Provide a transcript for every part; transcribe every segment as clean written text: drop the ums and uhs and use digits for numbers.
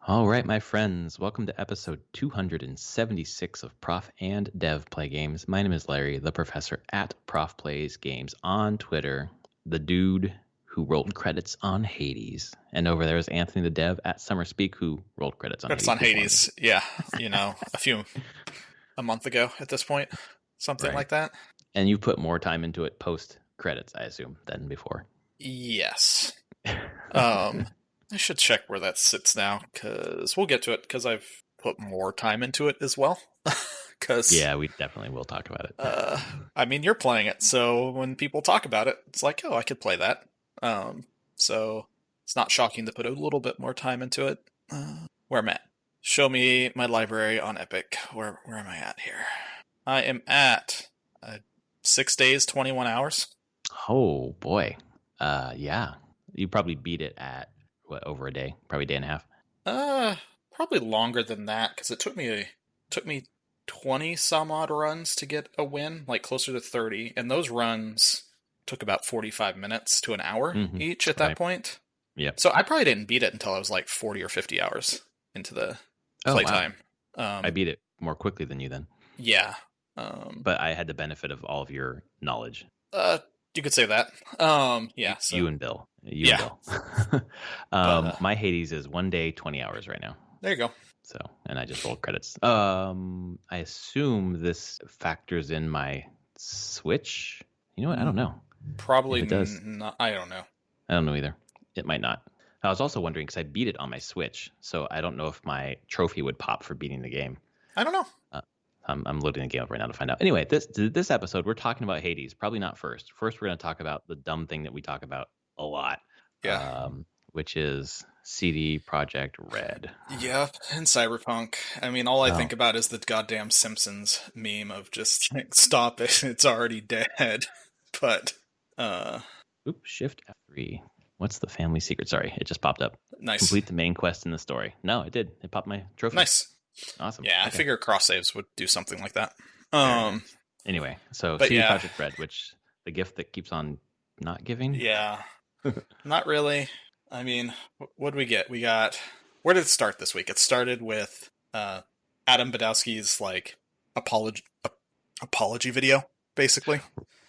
All right, my friends, welcome to episode 276 of Prof and Dev Play Games. My name is Larry, the professor at Prof Plays Games on Twitter, the dude who rolled credits on Hades. And over there is Anthony the Dev at Summer Speak, who rolled credits on Credits Hades. on Hades, yeah, a month ago at this point, something Right. like that. And you put more time into it post credits, I assume, than before. Yes. I should check where that sits now, because we'll get to it, because I've put more time into it as well. Yeah, we definitely will talk about it. I mean, you're playing it, so when people talk about it, it's like, oh, I could play that. So it's not shocking to put a little bit more time into it. Where I'm at. Show me my library on Epic. Where am I at here? I am at 6 days, 21 hours. Oh, boy. Yeah. You probably beat it at, over a day? Probably a day and a half? Probably longer than that, because it took me 20 some odd runs to get a win, like closer to 30, and those runs took about 45 minutes to an hour each at that point. Yep. So I probably didn't beat it until I was like 40 or 50 hours into the playtime. Wow. I beat it more quickly than you then. Yeah. But I had the benefit of all of your knowledge. You could say that. Yeah. So. You and Bill. And Bill. My Hades is 1 day, 20 hours right now. There you go. So, and I just rolled credits. I assume this factors in my Switch. You know what? I don't know. Probably it does. Not. I don't know. I don't know either. It might not. I was also wondering because I beat it on my Switch, so I don't know if my trophy would pop for beating the game. I don't know. I'm loading the game up right now to find out. Anyway, this episode, we're talking about Hades. Probably not first. First, we're going to talk about the dumb thing that we talk about a lot. Yeah. Which is CD Projekt Red. Yeah, and Cyberpunk. I mean, all I think about is the goddamn Simpsons meme of just like, stop it, it's already dead. But, Oops, Shift F3. What's the family secret? Sorry, it just popped up. Nice. Complete the main quest in the story. No, it did. It popped my trophy. Nice. Awesome. Yeah, okay. I figure cross saves would do something like that. Anyway, so CD Projekt Red, which the gift that keeps on not giving. Yeah, not really. I mean, what did we get? We got. Where did it start this week? It started with Adam Badowski's like apology video, basically.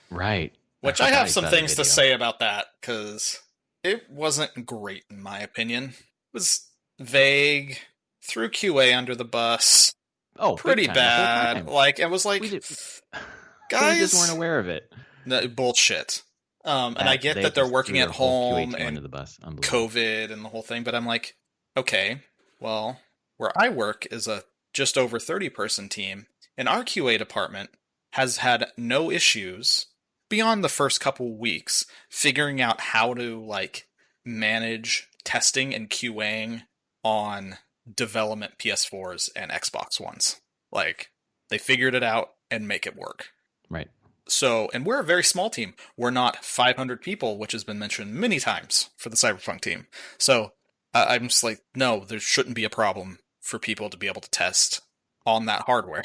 Right. Which I have some things to say about that because it wasn't great in my opinion. It was vague. Threw QA under the bus. Oh, pretty bad. Like it was like, guys we just weren't aware of it. No, bullshit. And I get that they're working at home and COVID and the whole thing, but I'm like, okay, well, where I work is a just over 30-person team, and our QA department has had no issues beyond the first couple weeks figuring out how to like manage testing and QAing on development PS4s and Xbox Ones. Like, they figured it out and make it work. Right. So, and we're a very small team. We're not 500 people, which has been mentioned many times for the Cyberpunk team. So, I'm just like, no, there shouldn't be a problem for people to be able to test on that hardware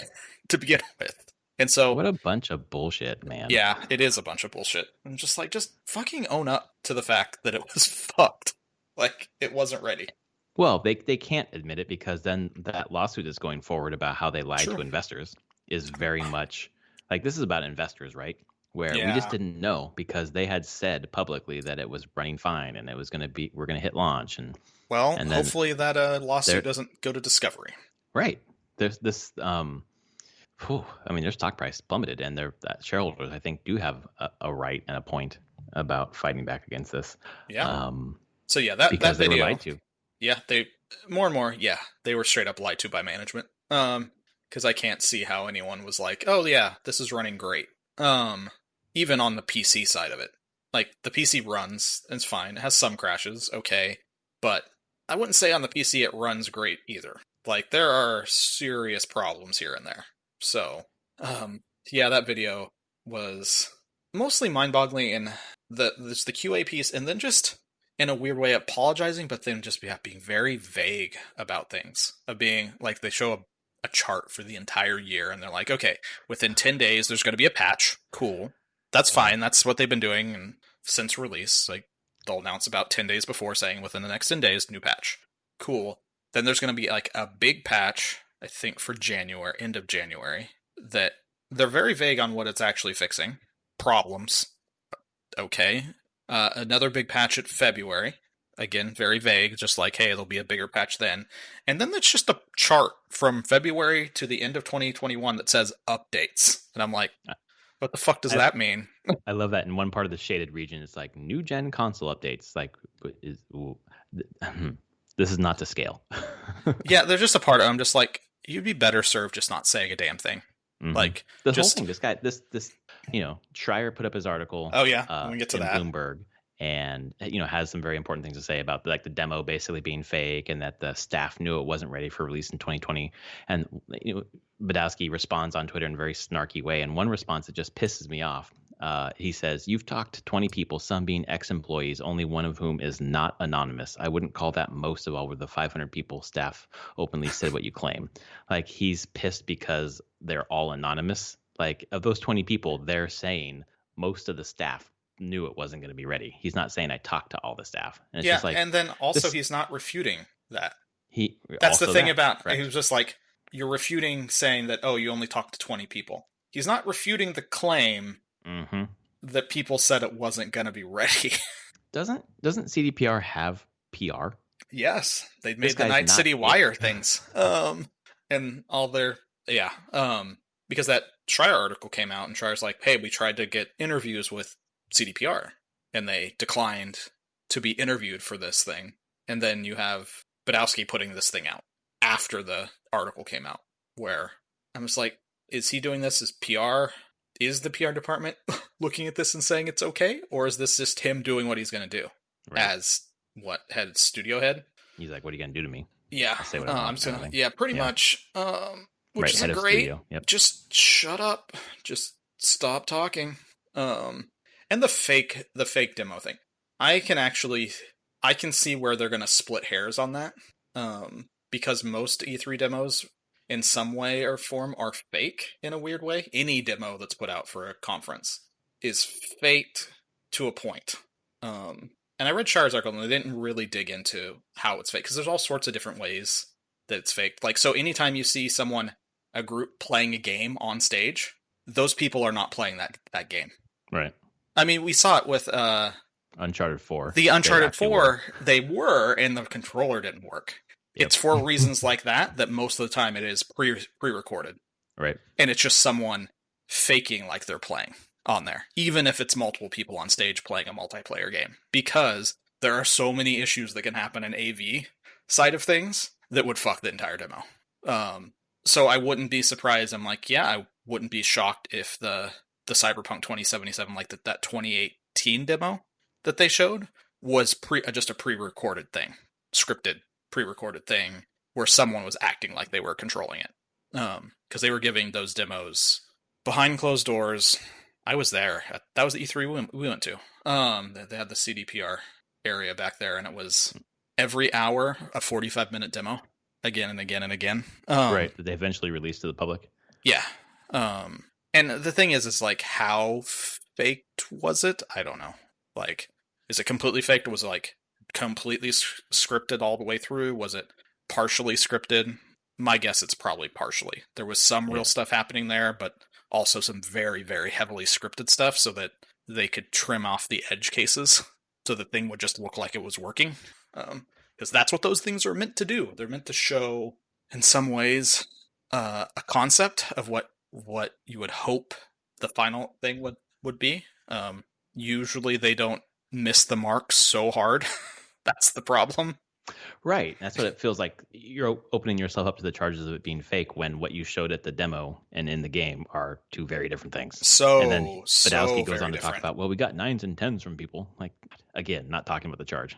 to begin with. And so... What a bunch of bullshit, man. Yeah, it is a bunch of bullshit. I'm just like, just fucking own up to the fact that it was fucked. Like, it wasn't ready. Well, they can't admit it because then that lawsuit is going forward about how they lied to investors is very much like this is about investors, right? Where we just didn't know because they had said publicly that it was running fine and it was going to be we're going to hit launch and hopefully that lawsuit doesn't go to discovery. Right. There's this I mean their stock price plummeted and their shareholders I think do have a right and a point about fighting back against this. Yeah. So yeah, that because video, they were lied to. Yeah, they more and more. Yeah, they were straight up lied to by management. Because I can't see how anyone was like, "Oh yeah, this is running great." Even on the PC side of it, like the PC runs, it's fine. It has some crashes, okay, but I wouldn't say on the PC it runs great either. Like there are serious problems here and there. So, yeah, that video was mostly mind-boggling in the QA piece, and then just. In a weird way apologizing, but then just being very vague about things. Of being, like, they show a chart for the entire year, and they're like, okay, within 10 days, there's going to be a patch. Cool. That's fine. That's what they've been doing since release. Like, they'll announce about 10 days before saying, within the next 10 days, new patch. Cool. Then there's going to be like a big patch, I think, for January, end of January, that they're very vague on what it's actually fixing. Problems, okay. Another big patch at February. Again, very vague, just like, hey, there'll be a bigger patch then. And then it's just a chart from February to the end of 2021 that says updates. And I'm like, what the fuck does that mean? I love that in one part of the shaded region, it's like new gen console updates. Like, this is not to scale. Yeah, there's just a part of I'm just like, you'd be better served just not saying a damn thing. Mm-hmm. Like the whole thing. This guy, this Schreier put up his article. Oh yeah, we get to that. Bloomberg, and has some very important things to say about like the demo basically being fake, and that the staff knew it wasn't ready for release in 2020. And Badowski responds on Twitter in a very snarky way. And one response that just pisses me off. He says, "You've talked to 20 people, some being ex-employees, only one of whom is not anonymous. I wouldn't call that most of all, where the 500 people staff openly said what you claim." Like, he's pissed because they're all anonymous. Like, of those 20 people, they're saying most of the staff knew it wasn't going to be ready. He's not saying I talked to all the staff. And it's just like, and then also he's not refuting that. That's the thing about right. He was just like, you're refuting saying that, oh, you only talked to 20 people. He's not refuting the claim that people said it wasn't going to be ready. Doesn't CDPR have PR? Yes, they made the Night City Wire things, and all their because that Schreier article came out, and Schreier's like, hey, we tried to get interviews with CDPR, and they declined to be interviewed for this thing. And then you have Badowski putting this thing out after the article came out, where I'm just like, is he doing this as PR? Is the PR department looking at this and saying it's okay? Or is this just him doing what he's going to do as studio head? He's like, what are you going to do to me? Yeah. I'll say what I want, pretty much. Which isn't great. Yep. Just shut up. Just stop talking. And the fake demo thing. I can see where they're going to split hairs on that. Because most E3 demos in some way or form are fake in a weird way. Any demo that's put out for a conference is faked to a point. And I read Shire's article and they didn't really dig into how it's fake, because there's all sorts of different ways that it's faked. Like, so anytime you see a group playing a game on stage, those people are not playing that game. Right. I mean, we saw it with Uncharted 4. The Uncharted 4, they were, and the controller didn't work. Yep. It's for reasons like that most of the time it is pre-recorded. Right. And it's just someone faking like they're playing on there, even if it's multiple people on stage playing a multiplayer game, because there are so many issues that can happen in AV side of things that would fuck the entire demo. So I wouldn't be surprised. I'm like, yeah, I wouldn't be shocked if the Cyberpunk 2077, like that 2018 demo that they showed, was just a pre-recorded thing, scripted pre-recorded thing where someone was acting like they were controlling it. Because they were giving those demos behind closed doors. I was there. That was the E3 we went to. They had the CDPR area back there, and it was every hour a 45-minute demo, again and again and again. Right. Did they eventually release to the public? Yeah. And the thing is like, how faked was it? I don't know. Like, is it completely faked, or was it like completely scripted all the way through? Was it partially scripted? My guess it's probably partially. There was some real stuff happening there, but also some very, very heavily scripted stuff so that they could trim off the edge cases so the thing would just look like it was working. Because that's what those things are meant to do. They're meant to show, in some ways, a concept of what you would hope the final thing would be. Usually they don't miss the mark so hard. That's the problem. Right. That's what it feels like. You're opening yourself up to the charges of it being fake when what you showed at the demo and in the game are two very different things. And then Badowski goes on to talk about, well, we got 9s and 10s from people. Like, again, not talking about the charge.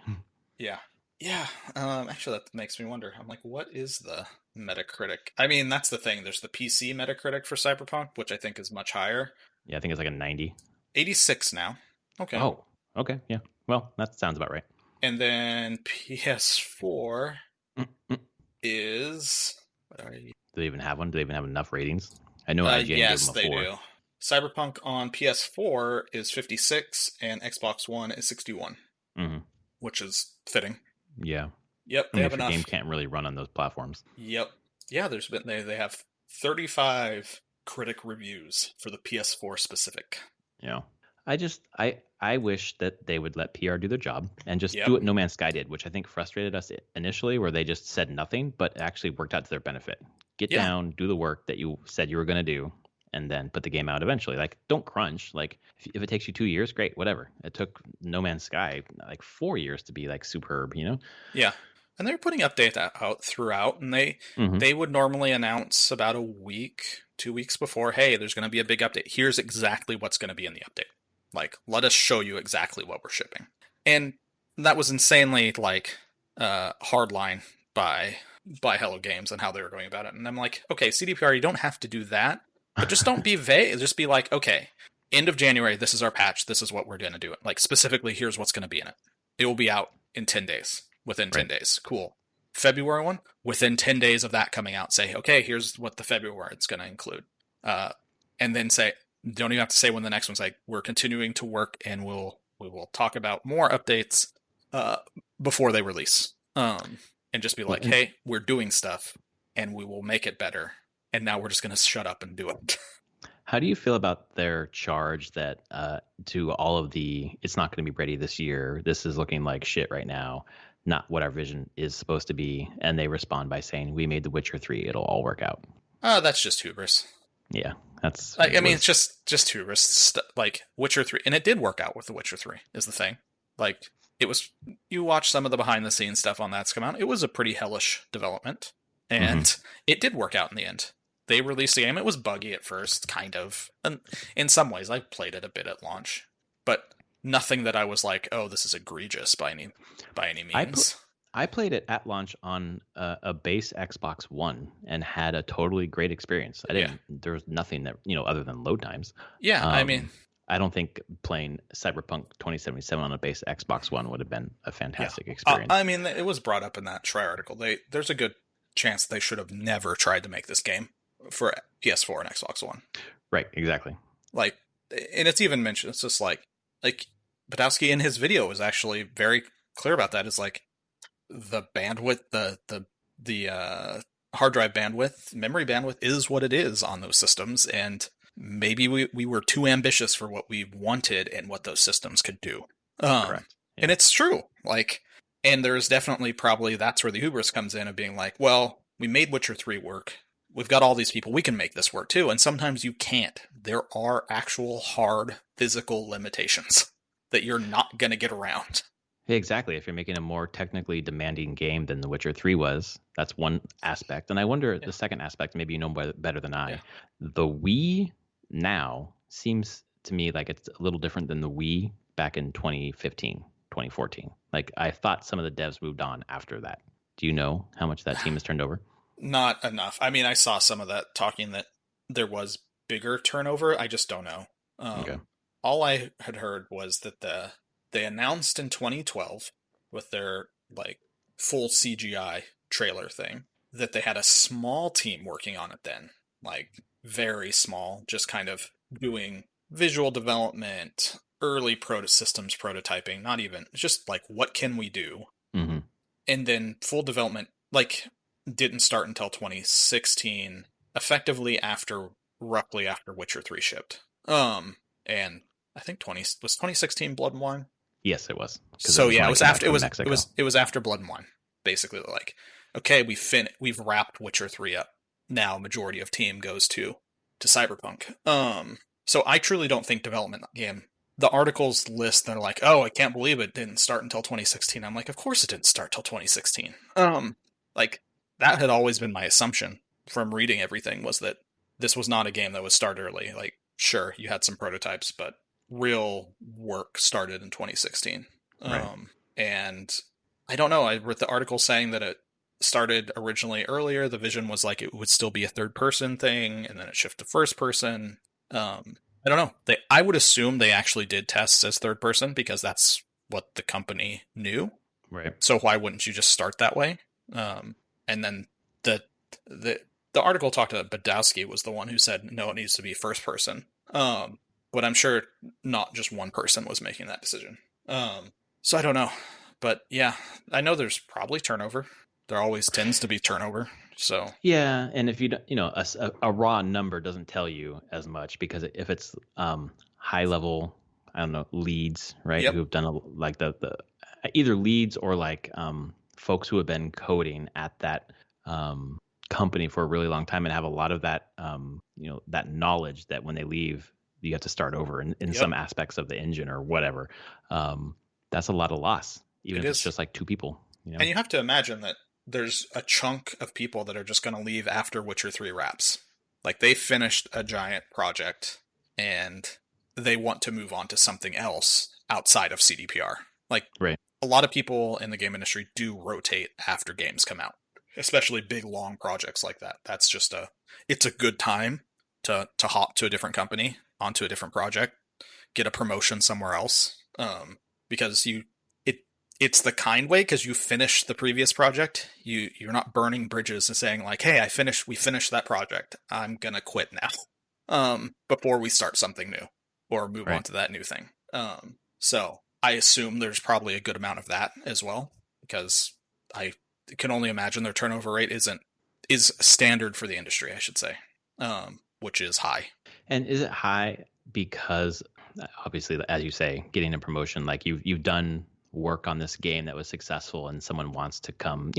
Yeah. Yeah. Actually, that makes me wonder. I'm like, what is the Metacritic? I mean, that's the thing. There's the PC Metacritic for Cyberpunk, which I think is much higher. Yeah, I think it's like a 90. 86 now. Okay. Oh, okay. Yeah. Well, that sounds about right. And then PS4 is... What are you? Do they even have one? Do they even have enough ratings? I know IGN yes, gave them a 4. They do. Cyberpunk on PS4 is 56 and Xbox One is 61, which is fitting. Yeah. Yep, I they mean, have if your game enough. can't really run on those platforms. Yep. Yeah, they have 35 critic reviews for the PS4 specific. You know, I wish that they would let PR do their job and just do Yep. what No Man's Sky did, which I think frustrated us initially, where they just said nothing, but actually worked out to their benefit. Get Yeah. down, do the work that you said you were going to do, and then put the game out eventually. Like, don't crunch. Like, if it takes you 2 years, great, whatever. It took No Man's Sky like 4 years to be like superb, you know? Yeah. And they're putting updates out throughout, and Mm-hmm. they would normally announce about a week, 2 weeks before, hey, there's going to be a big update. Here's exactly what's going to be in the update. Like, let us show you exactly what we're shipping. And that was insanely like hardline by Hello Games and how they were going about it. And I'm like, okay, CDPR, you don't have to do that, but just don't be vague. Just be like, okay, end of January, this is our patch. This is what we're going to do. Like, specifically, here's what's going to be in it. It will be out in 10 days. Within 10 Right. days. Cool. February one, within 10 days of that coming out, say, okay, here's what the February it's going to include. And then say, don't even have to say when the next one's like, we're continuing to work and we will talk about more updates before they release. And just be Well, like, hey, we're doing stuff and we will make it better. And now we're just going to shut up and do it. how do you feel about their charge that to all of it's not going to be ready this year? This is looking like shit right now, not what our vision is supposed to be. And they respond by saying, we made The Witcher 3. It'll all work out. That's just hubris. Yeah, that's. Like, I mean, it's just hubris. Like Witcher 3, and it did work out with The Witcher 3. Is the thing. Like, it was. You watch some of the behind the scenes stuff on that's come out. It was a pretty hellish development, and it did work out in the end. They released the game. It was buggy at first, kind of. And in some ways, I played it a bit at launch, but nothing that I was like, "Oh, this is egregious" by any means. I played it at launch on a base Xbox One and had a totally great experience. I didn't. There was nothing that other than load times. Yeah, I mean, I don't think playing Cyberpunk 2077 on a base Xbox One would have been a fantastic experience. I mean, it was brought up in that Try article. There's a good chance they should have never tried to make this game for PS4 and Xbox One. Right, exactly. Like, and it's even mentioned. It's just like Badowski in his video was actually very clear about that. Is like the bandwidth, the hard drive bandwidth, memory bandwidth is what it is on those systems, and maybe we were too ambitious for what we wanted and what those systems could do. Correct. Yeah. And it's true. Like, and there's definitely probably that's where the hubris comes in of being like, well, we made Witcher 3 work. We've got all these people. We can make this work too. And sometimes you can't. There are actual hard physical limitations that you're not going to get around. Exactly. If you're making a more technically demanding game than The Witcher 3 was, that's one aspect. And I wonder the second aspect, maybe you know better than I. The Wii now seems to me like it's a little different than the Wii back in 2015, 2014. Like, I thought some of the devs moved on after that. Do you know how much that team has turned over? Not enough. I mean, I saw some of that talking that there was bigger turnover. I just don't know. Okay. All I had heard was that they announced in 2012 with their like full CGI trailer thing that they had a small team working on it then, like very small, just kind of doing visual development, early systems prototyping, not even just like what can we do, and then full development like didn't start until 2016, effectively roughly after Witcher 3 shipped. And I think 2016 Blood and Wine. Yes, it was. So yeah, it was after Blood and Wine. Basically, like, okay, we've wrapped Witcher 3 up. Now, majority of team goes to Cyberpunk. So I truly don't think development game. The articles list that are like, oh, I can't believe it didn't start until 2016. I'm like, of course it didn't start till 2016. Like, that had always been my assumption from reading everything, was that this was not a game that was started early. Like, sure, you had some prototypes, but real work started in 2016. Right. And I don't know. I read the article saying that it started originally earlier. The vision was like it would still be a third person thing, and then it shifted to first person. I don't know. I would assume they actually did tests as third person because that's what the company knew. Right. So why wouldn't you just start that way? And then the article talked about Badowski was the one who said no, it needs to be first person. But I'm sure not just one person was making that decision. So I don't know. But yeah, I know there's probably turnover. There always tends to be turnover. So Yeah, and if you don't, a raw number doesn't tell you as much because if it's high level, I don't know, leads, right, yep, who've done like the either leads or like folks who have been coding at that um, company for a really long time and have a lot of that that knowledge that when they leave you have to start over in yep, some aspects of the engine or whatever. That's a lot of loss, even it if it's is. just like two people. And you have to imagine that there's a chunk of people that are just going to leave after Witcher 3 wraps. Like they finished a giant project and they want to move on to something else outside of CDPR. Like Right. a lot of people in the game industry do rotate after games come out, especially big long projects like that. That's just it's a good time to hop to a different company, onto a different project, get a promotion somewhere else. Because it it's the kind way because you finished the previous project. You're not burning bridges and saying like, hey, we finished that project. I'm gonna quit now. Before we start something new or move on Right. to that new thing. So I assume there's probably a good amount of that as well because I can only imagine their turnover rate is standard for the industry, I should say, which is high. And is it high because obviously, as you say, getting a promotion, like you've done work on this game that was successful and someone wants to come,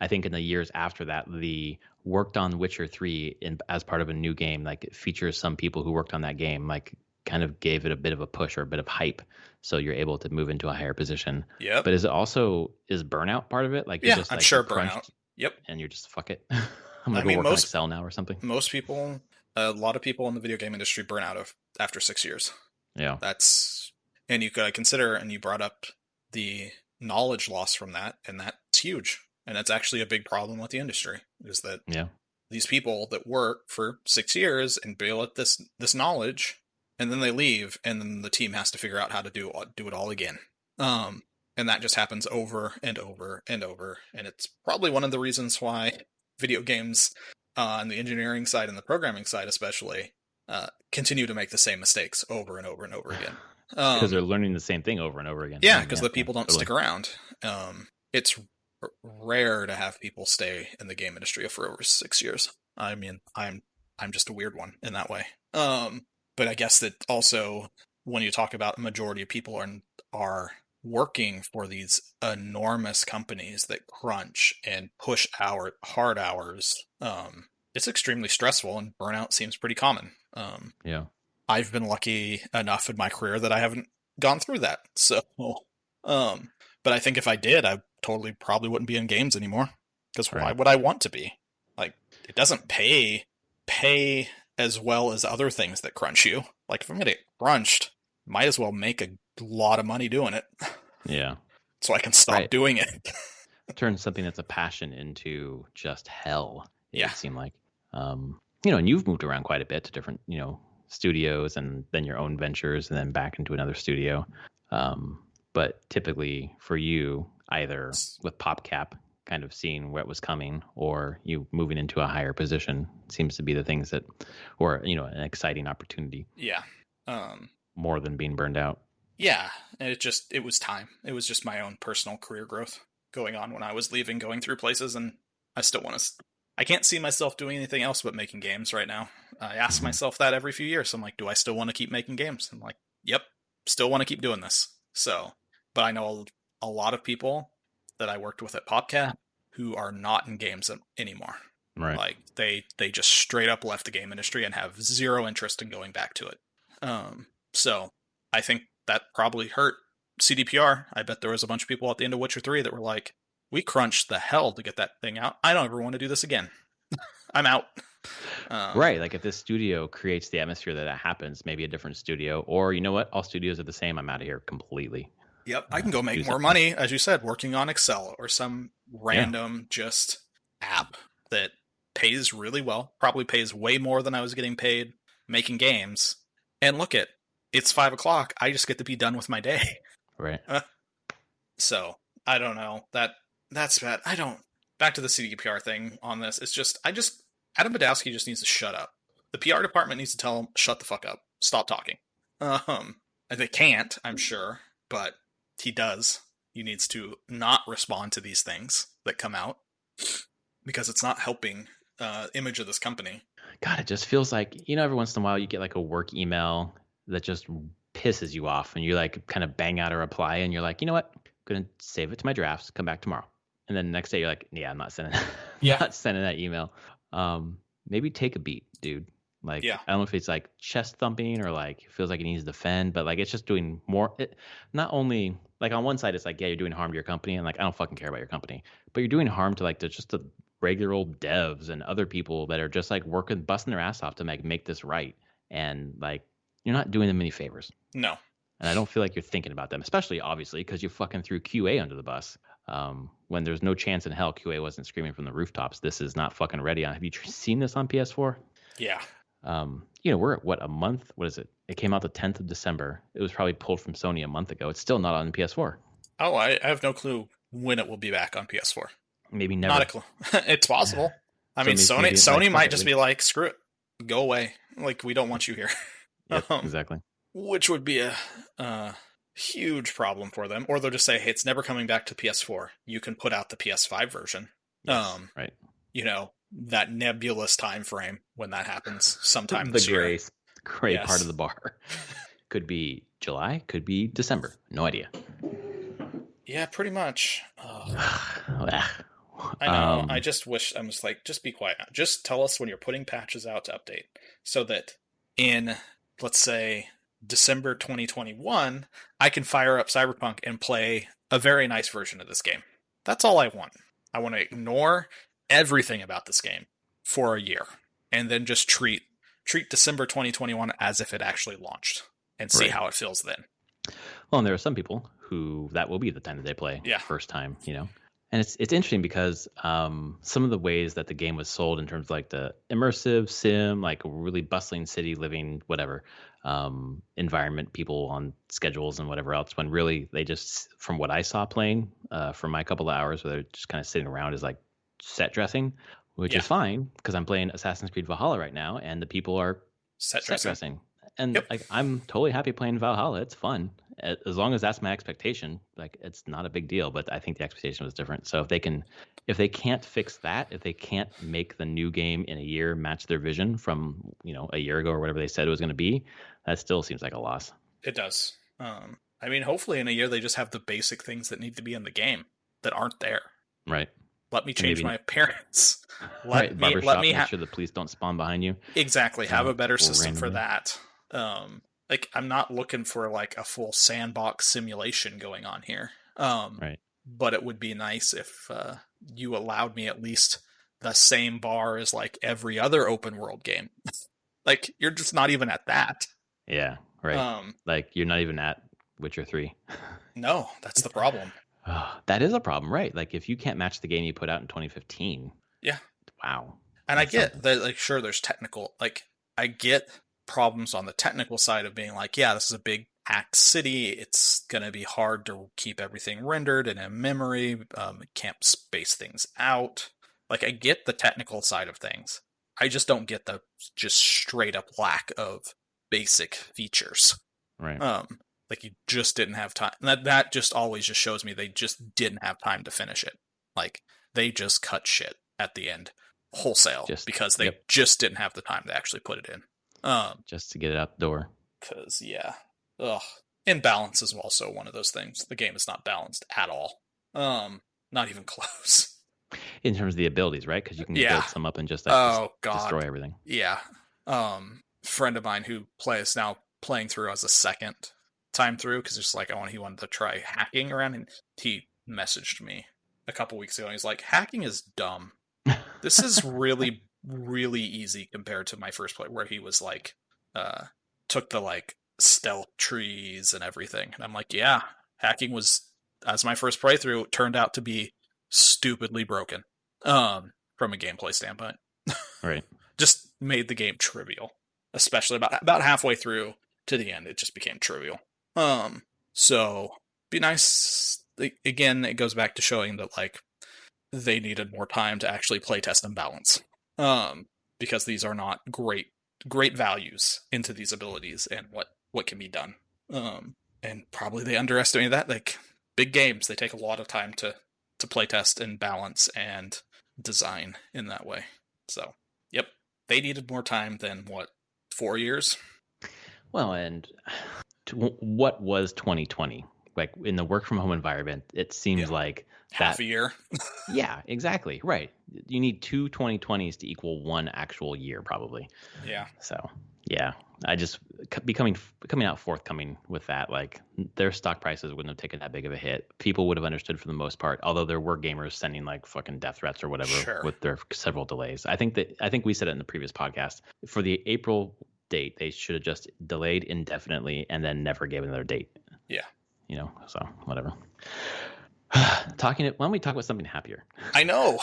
I think in the years after that, the worked on Witcher 3 as part of a new game, like it features some people who worked on that game, like kind of gave it a bit of a push or a bit of hype. So you're able to move into a higher position. Yep. But is burnout part of it? Like Yeah, I'm sure you're burnout. crunched Yep. and you're just fuck it. I'm I gonna go mean, work on Excel now or something. most people, a lot of people in the video game industry burn out of after 6 years. Yeah. That's and you gotta consider, and you brought up the knowledge loss from that, and that's huge. And that's actually a big problem with the industry is that Yeah. these people that work for 6 years and build up this knowledge, and then they leave, and then the team has to figure out how to do it all again. And that just happens over and over and over, and it's probably one of the reasons why video games on the engineering side and the programming side, especially, continue to make the same mistakes over and over and over again. Because they're learning the same thing over and over again. Yeah, because the people don't totally. stick around. It's rare to have people stay in the game industry for over 6 years. I mean, I'm just a weird one in that way. But I guess that also when you talk about a majority of people are working for these enormous companies that crunch and push hard hours, it's extremely stressful and burnout seems pretty common. Yeah. I've been lucky enough in my career that I haven't gone through that. So, but I think if I did, I totally probably wouldn't be in games anymore. Because why would I want to be? Like, it doesn't pay as well as other things that crunch you. Like, if I'm gonna get crunched, might as well make a lot of money doing it. Yeah. So I can stop doing it. Turn something that's a passion into just hell. It Yeah. would seem like, and you've moved around quite a bit to different, studios and then your own ventures and then back into another studio. But typically for you, either with PopCap kind of seeing what was coming or you moving into a higher position seems to be the things that, or, an exciting opportunity. Yeah. More than being burned out. Yeah. And it was time. It was just my own personal career growth going on when I was leaving, going through places, and I still want to. I can't see myself doing anything else but making games right now. I ask myself that every few years. I'm like, do I still want to keep making games? I'm like, yep, still want to keep doing this. So, but I know a lot of people that I worked with at PopCap who are not in games anymore. Right. Like they just straight up left the game industry and have zero interest in going back to it. So I think that probably hurt CDPR. I bet there was a bunch of people at the end of Witcher 3 that were like, we crunched the hell to get that thing out. I don't ever want to do this again. I'm out. Right. Like if this studio creates the atmosphere that happens, maybe a different studio, or you know what? All studios are the same. I'm out of here completely. Yep. I can go make more money, as you said, working on Excel or some random just app that pays really well, probably pays way more than I was getting paid making games. And look it's 5:00. I just get to be done with my day. Right. So I don't know. That's bad. Back to the CDPR thing on this. It's just Adam Badowski just needs to shut up. The PR department needs to tell him, shut the fuck up. Stop talking. And they can't, I'm sure, but he does. He needs to not respond to these things that come out because it's not helping image of this company. God, it just feels like, every once in a while you get like a work email that just pisses you off and you like kind of bang out a reply and you're like, you know what? I'm gonna save it to my drafts, come back tomorrow. And then the next day you're like, yeah, I'm not sending not sending that email. Maybe take a beat, dude. Like, Yeah. I don't know if it's like chest thumping or like feels like it needs to defend, but like it's just doing more. Not only like on one side, it's like, yeah, you're doing harm to your company, and like I don't fucking care about your company, but you're doing harm to like the regular old devs and other people that are just like working, busting their ass off to make this right. And like you're not doing them any favors. No. And I don't feel like you're thinking about them, especially obviously because you fucking threw QA under the bus. When there's no chance in hell QA wasn't screaming from the rooftops, this is not fucking ready on. Have you seen this on PS4? Yeah. We're at what, a month? What is it? It came out the 10th of December. It was probably pulled from Sony a month ago. It's still not on PS4. Oh, I have no clue when it will be back on PS4. Maybe never. Not a clue. It's possible. I mean, So Sony might just be like, screw it, go away. Like, we don't want you here. Yep, exactly. Which would be a huge problem for them. Or they'll just say, hey, it's never coming back to PS4. You can put out the PS5 version. Yes, right. That nebulous time frame when that happens sometime The this year. gray part of the bar. Could be July, could be December. No idea. Yeah, pretty much. I know. I just wish I was like, just be quiet. Just tell us when you're putting patches out to update, so that in, let's say, December 2021, I can fire up Cyberpunk and play a very nice version of this game. That's all I want. I want to ignore everything about this game for a year and then just treat December 2021 as if it actually launched and see how it feels then. Well, and there are some people who that will be the time that they play first time, And it's interesting because some of the ways that the game was sold in terms of like the immersive sim, like a really bustling city living, whatever, environment, people on schedules and whatever else, when really they just, from what I saw playing for my couple of hours, where they're just kind of sitting around is like set dressing, which is fine because I'm playing Assassin's Creed Valhalla right now and the people are set dressing. And like I'm totally happy playing Valhalla. It's fun. As long as that's my expectation, like it's not a big deal, but I think the expectation was different. So if they can't fix that, if they can't make the new game in a year match their vision from, a year ago or whatever they said it was going to be, that still seems like a loss. It does. I mean, hopefully in a year they just have the basic things that need to be in the game that aren't there. Right. Let me change my appearance. Let me make sure the police don't spawn behind you. Exactly. Have a better system for that. Like I'm not looking for like a full sandbox simulation going on here. Right. But it would be nice if you allowed me at least the same bar as like every other open world game. Like you're just not even at that. Yeah. Right. Like you're not even at Witcher 3. No, that's the problem. That is a problem, right? Like if you can't match the game you put out in 2015. Yeah. Wow. And I get that, like, sure, there's technical, like, I get problems on the technical side of being like, yeah, this is a big hacked city. It's going to be hard to keep everything rendered and in memory. It can't space things out. Like, I get the technical side of things. I just don't get the just straight up lack of basic features. Right. Like you just didn't have time. That just always just shows me they just didn't have time to finish it. Like they just cut shit at the end wholesale because they just didn't have the time to actually put it in. Just to get it out the door. Because imbalance is also one of those things. The game is not balanced at all. Not even close. In terms of the abilities, right? Because you can build some up and just destroy everything. Yeah. Friend of mine who plays now playing through as a second time through because it's like he wanted to try hacking around, and he messaged me a couple weeks ago and he's like, hacking is dumb. This is really really easy compared to my first play where he was like took the like stealth trees and everything, and I'm like, yeah, hacking was, as my first playthrough, turned out to be stupidly broken from a gameplay standpoint. Right. Just made the game trivial, especially about halfway through to the end. It just became trivial. So be nice. Again, it goes back to showing that like they needed more time to actually play test and balance. Because these are not great values into these abilities and what can be done. And probably they underestimated that. Like big games, they take a lot of time to play test and balance and design in that way. So, yep, they needed more time than 4 years? Well, and what was 2020? Like in the work from home environment, it seems like half that. a year. Yeah, exactly. Right. You need two 2020s to equal one actual year, probably. Yeah. So, yeah, I just coming out forthcoming with that. Like their stock prices wouldn't have taken that big of a hit. People would have understood for the most part. Although there were gamers sending like fucking death threats or whatever Sure. with their several delays. I think we said it in the previous podcast. For the April date, they should have just delayed indefinitely and then never gave another date. Yeah. So whatever. Why don't we talk about something happier? I know.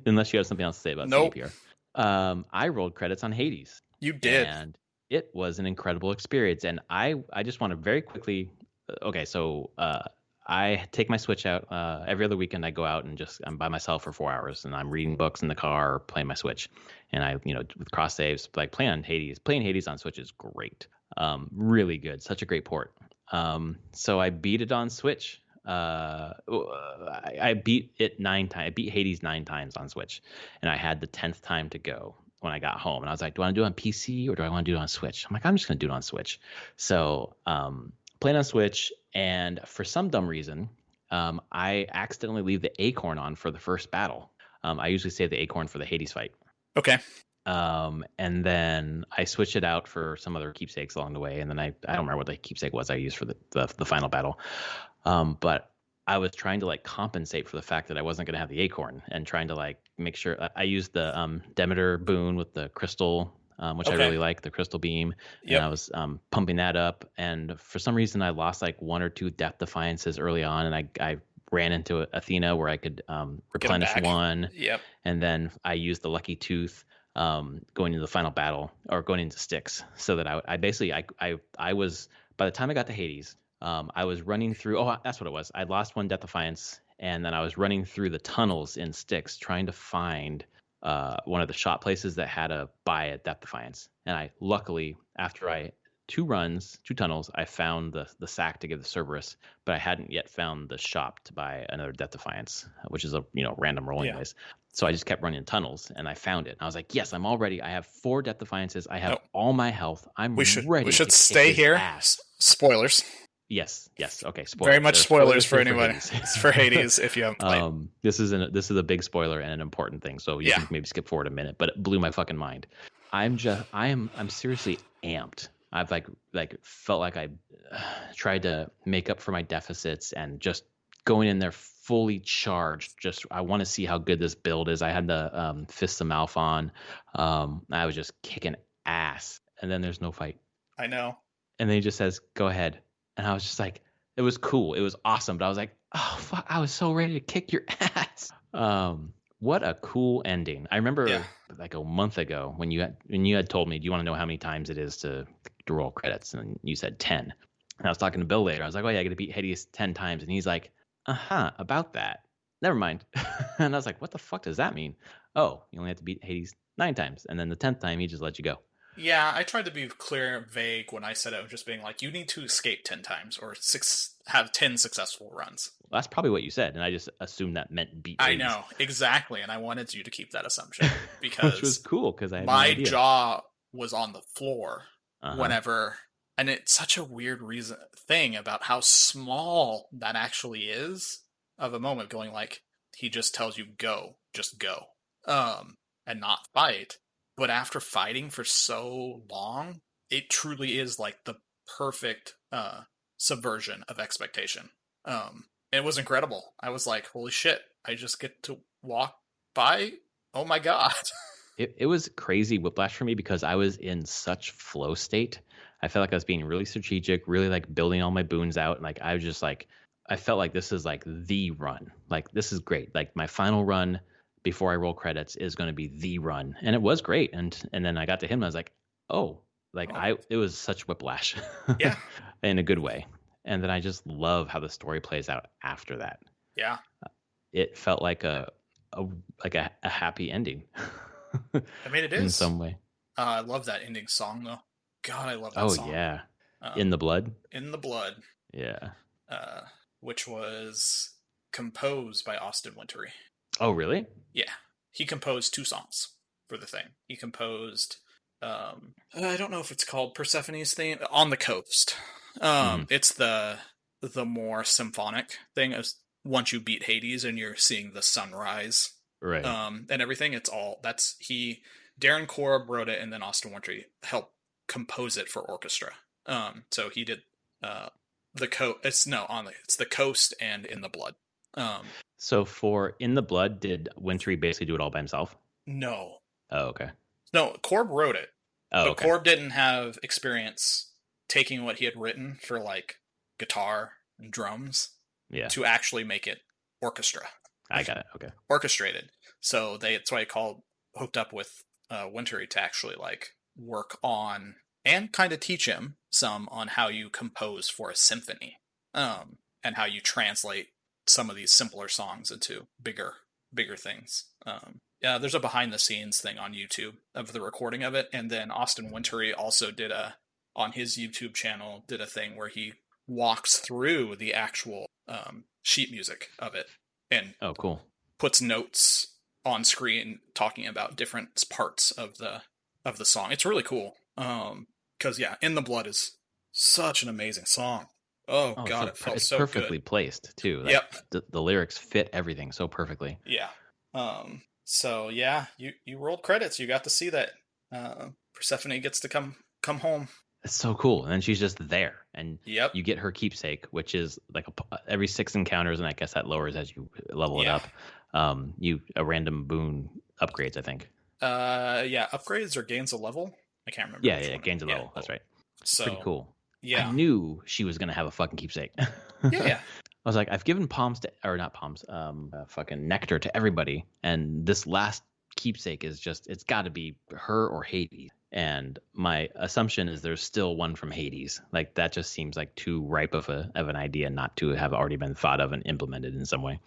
Unless you have something else to say about Nope. CDPR. I rolled credits on Hades. You did. And it was an incredible experience. And I just want to very quickly. Okay, so I take my Switch out every other weekend. I go out and I'm by myself for 4 hours, and I'm reading books in the car, or playing my Switch, and I with cross saves, like playing Hades. Playing Hades on Switch is great, really good, such a great port. So I beat it on Switch. I beat it 9 times. I beat Hades 9 times on Switch, and I had the 10th time to go when I got home. And I was like, do I want to do it on PC or do I want to do it on Switch? I'm like, I'm just going to do it on Switch. So playing on Switch, and for some dumb reason, I accidentally leave the acorn on for the first battle. I usually save the acorn for the Hades fight. Okay. And then I switched it out for some other keepsakes along the way. And then I don't remember what the keepsake was I used for the final battle. But I was trying to like compensate for the fact that I wasn't going to have the acorn, and trying to like make sure I used the Demeter boon with the crystal, which I really like, the crystal beam. Yep. And I was pumping that up. And for some reason I lost like 1 or 2 death defiances early on. And I ran into Athena where I could replenish 1. Yep. And then I used the lucky tooth going into the final battle, or going into Styx, so that I was, by the time I got to Hades, I was running through. Oh, that's what it was. I lost 1 death defiance, and then I was running through the tunnels in Styx trying to find one of the shop places that had a buy a death defiance. And I luckily, after 2 tunnels, I found the sack to give the Cerberus, but I hadn't yet found the shop to buy another death defiance, which is a random roll anyways. So I just kept running tunnels, and I found it. I was like, yes, I'm all ready. I have 4 death defiances. I have all my health. I'm ready. We should stay here. Ass. Spoilers. Yes. Okay. Spoilers. Very much spoilers for anybody. It's for Hades if you haven't played. This is a big spoiler and an important thing. So you can maybe skip forward a minute, but it blew my fucking mind. I'm seriously amped. I've like felt like I tried to make up for my deficits, and just going in there fully charged. Just I want to see how good this build is. I had the Fists of Malphon. I was just kicking ass, and then there's no fight. I know. And then he just says, "Go ahead," and I was just like, it was cool, it was awesome, but I was like, oh fuck, I was so ready to kick your ass. What a cool ending. I remember like a month ago when you had told me, do you want to know how many times it is to roll credits? And you said 10. And I was talking to Bill later. I was like, oh yeah, I got to beat Hades 10 times. And he's like, about that. Never mind. And I was like, what the fuck does that mean? Oh, you only have to beat Hades 9 times. And then the 10th time, he just let you go. Yeah, I tried to be clear and vague when I said it, just being like, you need to escape 10 times or have 10 successful runs. Well, that's probably what you said, and I just assumed that meant beat Hades. I know, exactly, and I wanted you to keep that assumption because which was cool, because my jaw was on the floor whenever, and it's such a weird thing about how small that actually is of a moment, going like, he just tells you go, just go, and not fight. But after fighting for so long, it truly is like the perfect subversion of expectation. It was incredible. I was like, holy shit, I just get to walk by? Oh my god. It was crazy whiplash for me, because I was in such flow state. I felt like I was being really strategic, really like building all my boons out. And like I was just like, I felt like this is like the run. Like this is great. Like my final run before I roll credits is going to be the run. And it was great. And then I got to him and I was like, it was such whiplash. Yeah. In a good way. And then I just love how the story plays out after that. Yeah. It felt like a happy ending. I mean, it is. In some way. I love that ending song though. God, I love that song. Oh yeah. In the Blood? In the Blood. Yeah. which was composed by Austin Wintory. Oh, really? Yeah, he composed 2 songs for the thing. He composed, I don't know if it's called Persephone's theme, On the Coast. Hmm. It's the more symphonic thing as once you beat Hades and you're seeing the sunrise, Right. and everything. It's all that's he. Darren Korb wrote it, and then Austin Wintory helped compose it for orchestra. So he did the coast. It's the coast and In the Blood. Um, So for In the Blood, did Wintry basically do it all by himself? no, Oh, okay. no, Korb wrote it, Oh, but okay. Korb didn't have experience taking what he had written for like guitar and drums Yeah, to actually make it orchestra I got it. Okay. orchestrated. So that's why he hooked up with Wintory to actually like work on and kind of teach him some on how you compose for a symphony, and how you translate some of these simpler songs into bigger things. Yeah, there's a behind the scenes thing on YouTube of the recording of it, and then Austin Wintory also did on his YouTube channel did a thing where he walks through the actual sheet music of it and Oh, cool. puts notes on screen talking about different parts of the song. It's really cool. Because yeah, In the Blood is such an amazing song. Oh Oh, god, it felt it's so perfectly good. placed too. Like Yep. the lyrics fit everything so perfectly. Yeah. So yeah, you rolled credits. You got to see that Persephone gets to come home. It's so cool. And then she's just there, and Yep. you get her keepsake, which is like every 6 encounters, and I guess that lowers as you level it Yeah. up. You a random boon upgrades, I think. Yeah, upgrades or gains a level. I can't remember. Yeah, which yeah, one. gains a level. That's right. It's pretty So cool. I yeah, knew she was gonna have a fucking keepsake. yeah. I was like, I've given palms to, or not palms, fucking nectar to everybody, and this last keepsake is just, it's got to be her or Hades. And my assumption is there's still one from Hades. Like that just seems like too ripe of an idea not to have already been thought of and implemented in some way.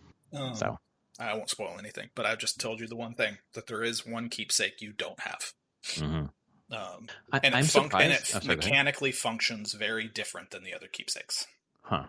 So I won't spoil anything, but I've just told you the one thing that there is one keepsake you don't have. mhm. And I'm surprised. it mechanically functions very different than the other keepsakes. Huh?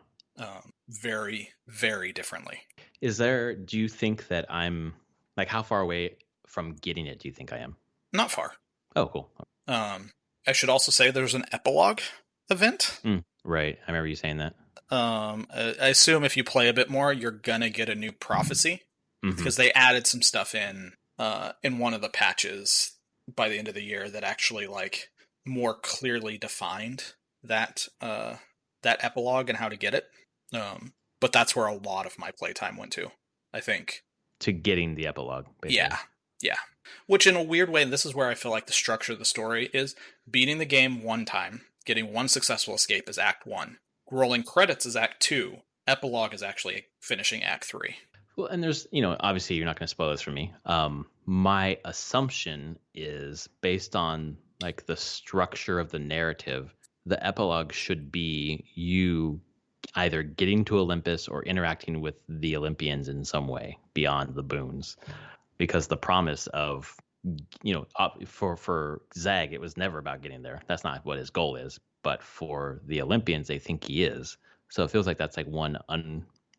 Very, very differently. Do you think that I'm like, how far away from getting it do you think I am? Not far. Oh, cool. I should also say there's an epilogue event. Right. I remember you saying that. I assume if you play a bit more, you're gonna get a new prophecy because they added some stuff in one of the patches by the end of the year that actually like more clearly defined that epilogue and how to get it. But that's where a lot of my playtime went to, I think. To getting the epilogue, basically. Yeah. Which in a weird way, this is where I feel like the structure of the story is beating the game one time, getting one successful escape is Act 1, rolling credits is Act 2, epilogue is actually finishing Act 3. Well, and there's, obviously you're not going to spoil this for me. My assumption is based on like the structure of the narrative, the epilogue should be you either getting to Olympus or interacting with the Olympians in some way beyond the boons. Because the promise of, for Zag, it was never about getting there. That's not what his goal is. But for the Olympians, they think he is. So it feels like that's like one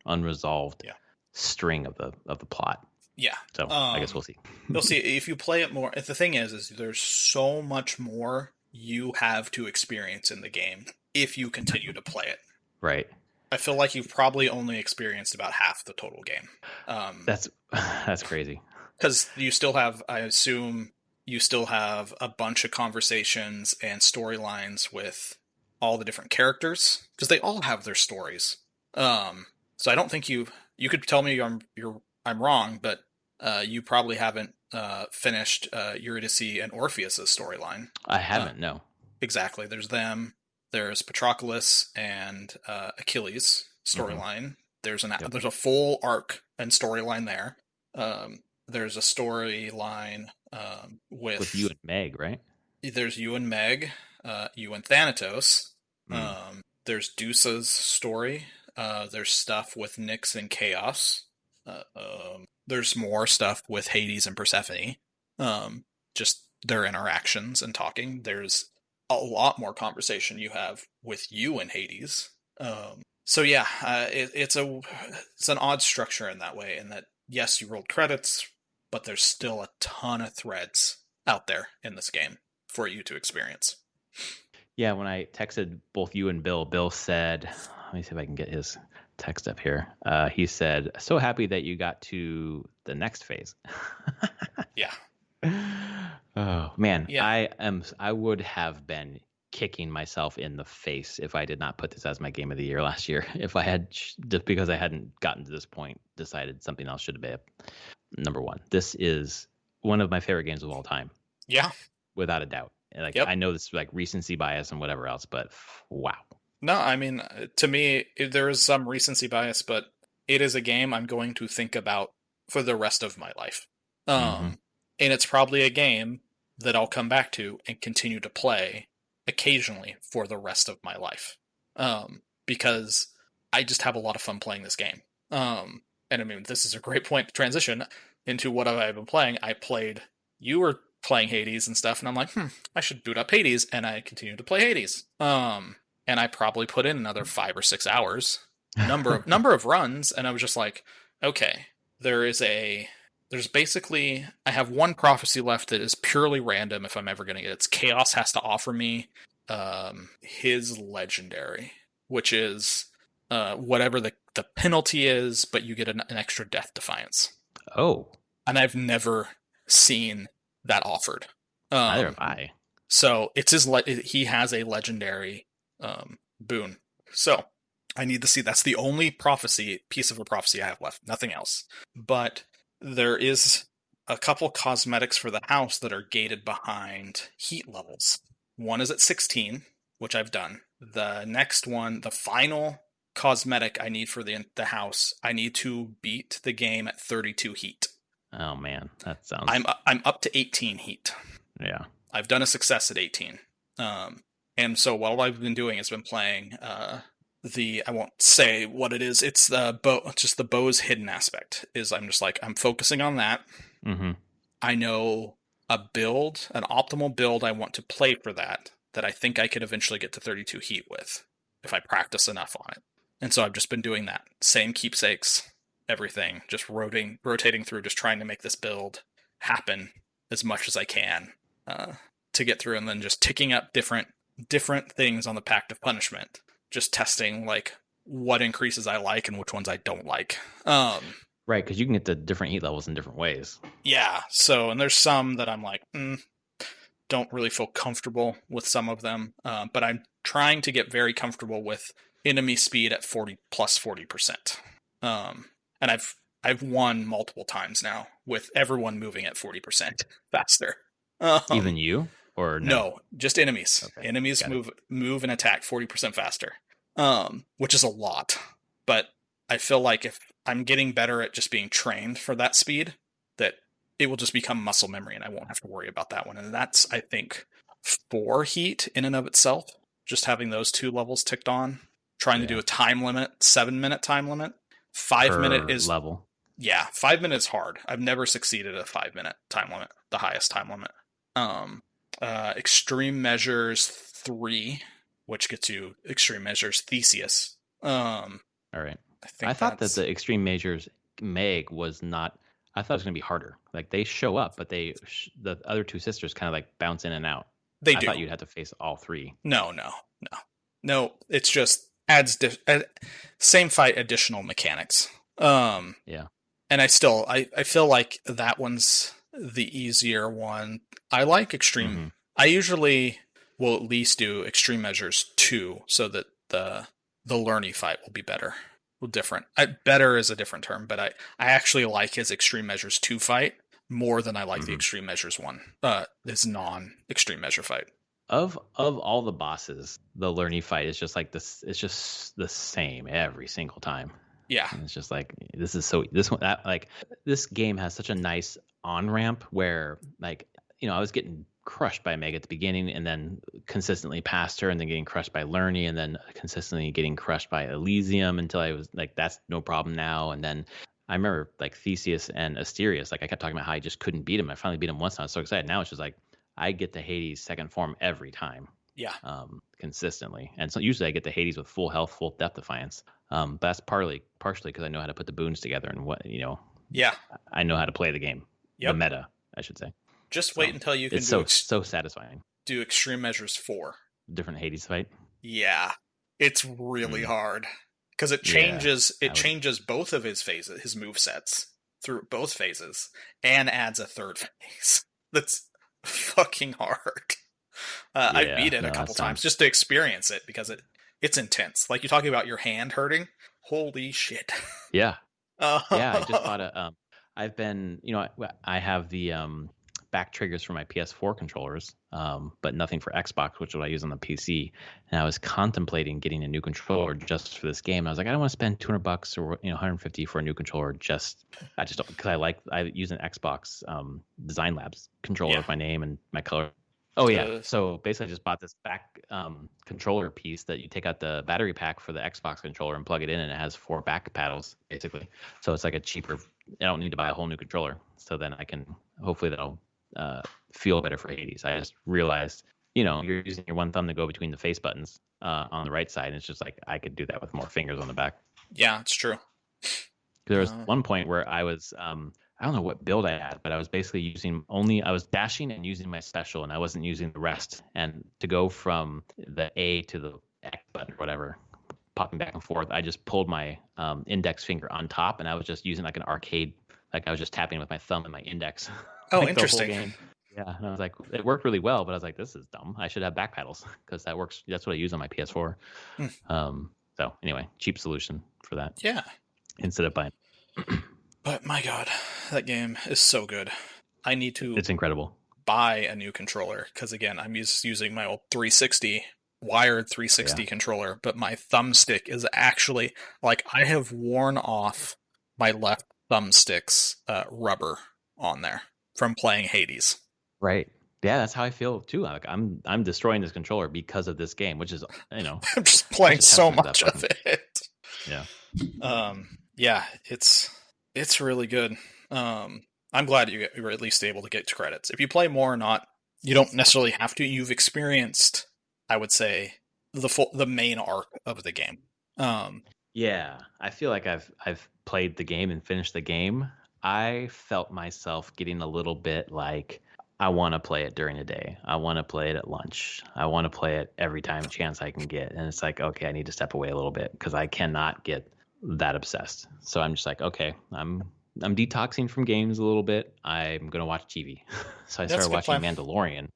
unresolved string of the plot. Yeah. So I guess we'll see. You'll see if you play it more. If the thing is there's so much more you have to experience in the game if you continue to play it. Right. I feel like you've probably only experienced about half the total game. That's crazy. Because I assume you still have a bunch of conversations and storylines with all the different characters because they all have their stories. So I don't think you could tell me I'm wrong, but you probably haven't finished Eurydice and Orpheus's storyline. I haven't. No. Exactly. There's them. There's Patroclus and Achilles storyline. Mm-hmm. There's a full arc and storyline there. There's a storyline with you and Meg, right? There's you and Meg, you and Thanatos. There's Dusa's story. There's stuff with Nyx and Chaos. There's more stuff with Hades and Persephone. Just their interactions and talking. There's a lot more conversation you have with you and Hades. So yeah, it's an odd structure in that way, in that yes, you rolled credits, but there's still a ton of threads out there in this game for you to experience. Yeah, when I texted both you and Bill, Bill said, let me see if I can get his text up here. He said, so happy that you got to the next phase. Yeah. Oh man, Yeah. I would have been kicking myself in the face if I did not put this as my game of the year last year. If I had just because I hadn't gotten to this point, decided something else should have been number one. This is one of my favorite games of all time, Yeah. without a doubt. Like Yep. I know this is like recency bias and whatever else, but wow. No, I mean, to me, there is some recency bias, but it is a game I'm going to think about for the rest of my life. Mm-hmm. And it's probably a game that I'll come back to and continue to play occasionally for the rest of my life. Because I just have a lot of fun playing this game. And I mean, this is a great point to transition into what I've been playing. You were playing Hades and stuff, and I'm like, I should boot up Hades, and I continue to play Hades. And I probably put in another 5 or 6 hours, number of runs, and I was just like, okay, there's basically I have one prophecy left that is purely random if I'm ever gonna get it. It's Chaos has to offer me his legendary, which is whatever the penalty is, but you get an extra death defiance. Oh, And I've never seen that offered. neither have I. So it's he has a legendary boon. So I need to see. That's the only piece of a prophecy I have left. Nothing else. But there is a couple cosmetics for the house that are gated behind heat levels. One is at 16, which I've done. The next one, the final cosmetic I need for the house, I need to beat the game at 32 heat. Oh man, that sounds. I'm up to 18 heat. Yeah. I've done a success at 18. And so what I've been doing is been playing I won't say what it is. It's the bow, just the bow's hidden aspect. Is I'm just like I'm focusing on that. Mm-hmm. I know an optimal build I want to play for that I think I could eventually get to 32 heat with if I practice enough on it. And so I've just been doing that. Same keepsakes, everything, just rotating through, just trying to make this build happen as much as I can to get through, and then just ticking up different things on the Pact of Punishment, just testing like what increases I like and which ones I don't like. Right, because you can get the different heat levels in different ways. Yeah, so, and there's some that I'm like, don't really feel comfortable with some of them, but I'm trying to get very comfortable with enemy speed at 40%. And I've won multiple times now with everyone moving at 40% faster. Even you, or no? No, just enemies. Okay, Enemies move and attack 40% faster, which is a lot. But I feel like if I'm getting better at just being trained for that speed, that it will just become muscle memory, and I won't have to worry about that one. And that's, I think, 4 heat in and of itself. Just having those 2 levels ticked on. Trying to do a time limit, 7-minute time limit. 5-minute is level. Yeah, 5 minutes hard. I've never succeeded at a 5-minute time limit, the highest time limit. Extreme measures 3, which gets you extreme measures Theseus. All right. I thought that the extreme measures Meg was not. I thought it was going to be harder. Like they show up, but the other 2 sisters kind of like bounce in and out. I thought you'd have to face all 3. No. It's just adds same fight, additional mechanics. Yeah. And I feel like that one's the easier one. I like extreme. Mm-hmm. I usually will at least do extreme measures 2 so that the Lerny fight will be better. Well, different. Better is a different term, but I actually like his extreme measures 2 fight more than I like the extreme measures 1. His non-extreme measure fight. Of all the bosses, the Lerny fight is just like this. It's just the same every single time. Yeah, and it's just like this game has such a nice on ramp where like I was getting crushed by Meg at the beginning and then consistently past her and then getting crushed by Lerny and then consistently getting crushed by Elysium until I was like that's no problem now. And then I remember like Theseus and Asterius, like I kept talking about how I just couldn't beat him. I finally beat him once and I was so excited. Now it's just like I get to Hades' second form every time. Yeah. Consistently. And so usually I get to Hades with full health, full depth defiance. But that's partially because I know how to put the boons together and Yeah. I know how to play the game, the Yep. meta, I should say. Just So wait until you can it's so satisfying. do Extreme Measures 4. Different Hades fight. Yeah. It's really hard because it changes both of his phases, his move sets through both phases, and adds a third phase. That's fucking hard. I beat it a couple times just to experience it because it's intense. Like you're talking about your hand hurting. Holy shit. Yeah. Yeah, I just bought a I've been, I have the back triggers for my PS4 controllers, but nothing for Xbox, which is what I use on the PC. And I was contemplating getting a new controller just for this game. I was like, I don't want to spend $200 or $150 for a new controller. I just don't, because I use an Xbox Design Labs controller with my name and my color. Oh yeah. So basically, I just bought this back controller piece that you take out the battery pack for the Xbox controller and plug it in, and it has 4 back paddles basically. So it's like a cheaper. I don't need to buy a whole new controller. So then I can hopefully that'll feel better for Hades. I just realized, you're using your one thumb to go between the face buttons on the right side, and it's just like I could do that with more fingers on the back. Yeah, it's true. There was one point where I was I don't know what build I had, but I was basically I was dashing and using my special, and I wasn't using the rest. And to go from the A to the X button or whatever, popping back and forth, I just pulled my index finger on top, and I was just using like an arcade, like I was just tapping with my thumb and my index. Oh, like interesting. Yeah, and I was like, it worked really well, but I was like, this is dumb. I should have back paddles because that works. That's what I use on my PS4. So anyway, cheap solution for that. Yeah. Instead of buying. But my God, that game is so good. I need to. It's incredible. Buy a new controller because again, I'm using my old 360 wired 360 controller, but my thumbstick is actually like I have worn off my left thumbstick's rubber on there from playing Hades. Right. Yeah, that's how I feel too. Like I'm destroying this controller because of this game, which is I'm just playing so much of it. Yeah. Yeah, it's really good. I'm glad you were at least able to get to credits. If you play more or not, you don't necessarily have to. You've experienced, I would say, the main arc of the game. Yeah, I feel like I've played the game and finished the game. I felt myself getting a little bit like I want to play it during the day. I want to play it at lunch. I want to play it every time chance I can get. And it's like, okay, I need to step away a little bit because I cannot get that obsessed. So I'm just like, okay, I'm detoxing from games a little bit. I'm gonna watch TV. So I started watching Mandalorian,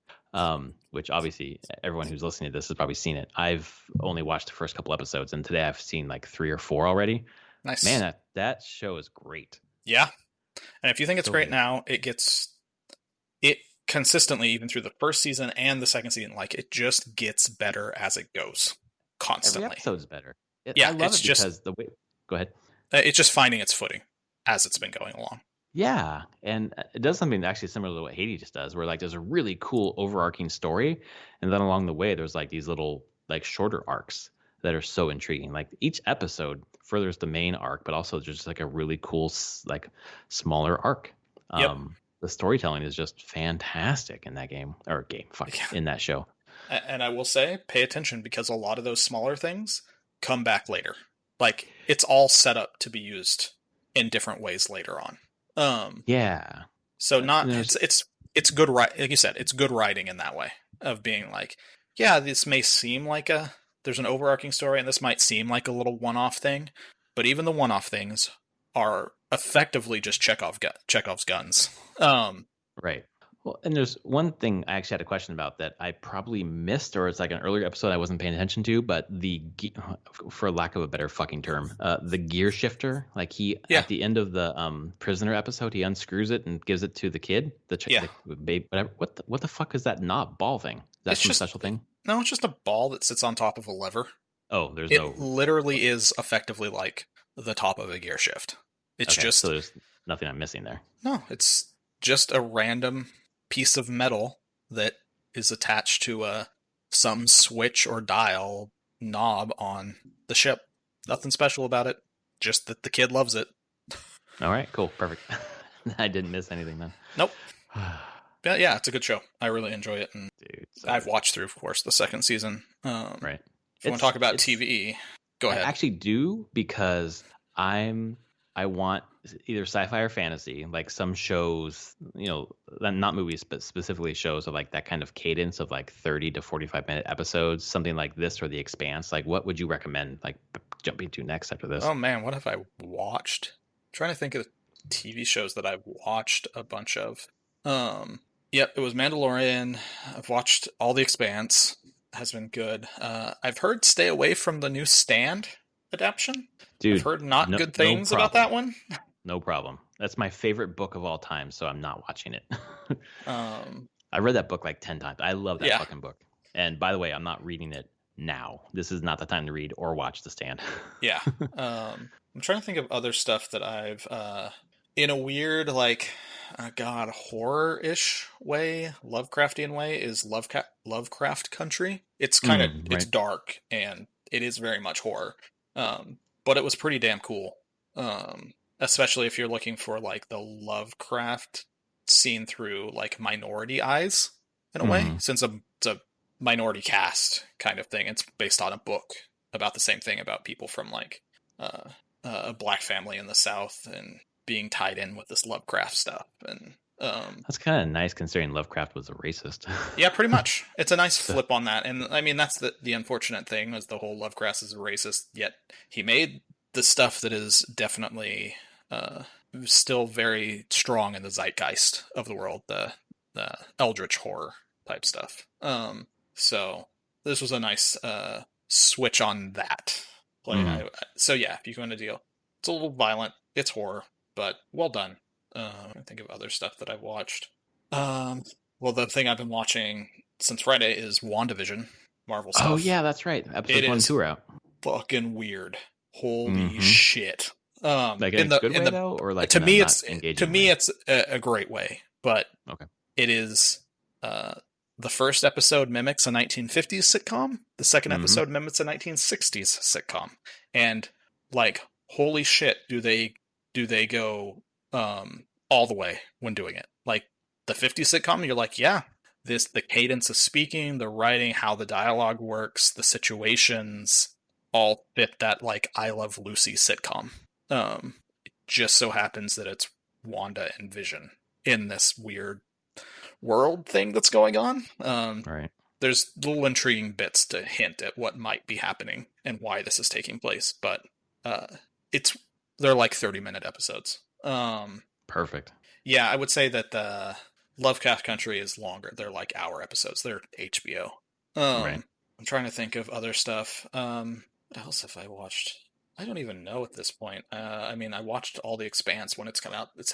which obviously everyone who's listening to this has probably seen it. I've only watched the first couple episodes, and today I've seen like 3 or 4 already. Nice, man. That show is great. Yeah, and if you think it's great now, it consistently, even through the first season and the second season, like it just gets better as it goes constantly. Every episode's better. I love it because the way. Go ahead. It's just finding its footing as it's been going along. Yeah, and it does something actually similar to what Hades just does, where like there's a really cool overarching story, and then along the way there's like these little like shorter arcs that are so intriguing. Like each episode furthers the main arc, but also just like a really cool like smaller arc. The storytelling is just fantastic in that game in that show. And I will say, pay attention because a lot of those smaller things come back later. Like it's all set up to be used in different ways later on. Yeah. So it's good, like you said, it's good writing in that way of being like, yeah, this may seem like there's an overarching story, and this might seem like a little one-off thing, but even the one-off things are effectively just Chekhov's guns. Right. Well, and there's one thing I actually had a question about that I probably missed, or it's like an earlier episode I wasn't paying attention to, but for lack of a better fucking term, the gear shifter, like at the end of the prisoner episode, he unscrews it and gives it to the kid, the babe, whatever. What the fuck is that ball thing? Is that some special thing? No, it's just a ball that sits on top of a lever. Oh, it literally is effectively like the top of a gear shift. It's just so there's nothing I'm missing there. No, it's just a random piece of metal that is attached to some switch or dial knob on the ship. Nothing special about it, just that the kid loves it. All right, cool, perfect. I didn't miss anything then. Nope. But yeah, it's a good show. I really enjoy it. And dude, I've watched through, of course, the second season. Right. If you want to talk about TV, go ahead. I actually do, because I want either sci-fi or fantasy, like some shows, not movies, but specifically shows of like that kind of cadence of like 30 to 45-minute episodes, something like this or The Expanse. Like, what would you recommend, like, jumping to next after this? Oh man, what have I watched? I'm trying to think of TV shows that I've watched a bunch of. Yep, it was Mandalorian. I've watched all The Expanse. Has been good. I've heard stay away from the new Stand adaptation. Dude, I've heard not good no things about that one. No problem. That's my favorite book of all time, so I'm not watching it. Um, I read that book like 10 times. I love that Yeah. fucking book. And by the way, I'm not reading it now. This is not the time to read or watch The Stand. yeah. I'm trying to think of other stuff that I've, in a weird, like, horror-ish way, Lovecraftian way, is Lovecraft Country. It's kind of, it's right. dark, and it is very much horror. But it was pretty damn cool. Especially if you're looking for, like, the Lovecraft seen through, like, minority eyes, in a way, since it's a minority cast kind of thing. It's based on a book about the same thing, about people from, like, a black family in the South and being tied in with this Lovecraft stuff. And that's kind of nice, considering Lovecraft was a racist. yeah, pretty much. It's a nice flip on that. And I mean, that's the unfortunate thing, is the whole Lovecraft is a racist, yet he made the stuff that is definitely still very strong in the zeitgeist of the world, the eldritch horror type stuff. So this was a nice switch on that. So yeah, if you go into deal, it's a little violent, it's horror, but well done. I think of other stuff that I've watched. Well, the thing I've been watching since Friday is WandaVision, Marvel stuff. Oh yeah, that's right. Episode 1 and 2 are out. Fucking weird. Holy shit. Like in a good way though, or like to me it's a great way, but okay. It is the first episode mimics a 1950s sitcom. The second episode mimics a 1960s sitcom, and like, holy shit, do they go all the way when doing it? Like the 50s sitcom, you're like, yeah, the cadence of speaking, the writing, how the dialogue works, the situations all fit that, like, I Love Lucy sitcom. It just so happens that it's Wanda and Vision in this weird world thing that's going on. Right. There's little intriguing bits to hint at what might be happening and why this is taking place, but they're like 30-minute episodes. Perfect. Yeah, I would say that the Lovecraft Country is longer. They're like hour episodes. They're HBO. Right. I'm trying to think of other stuff. What else have I watched? I don't even know at this point. I mean, I watched all The Expanse when it's come out. It's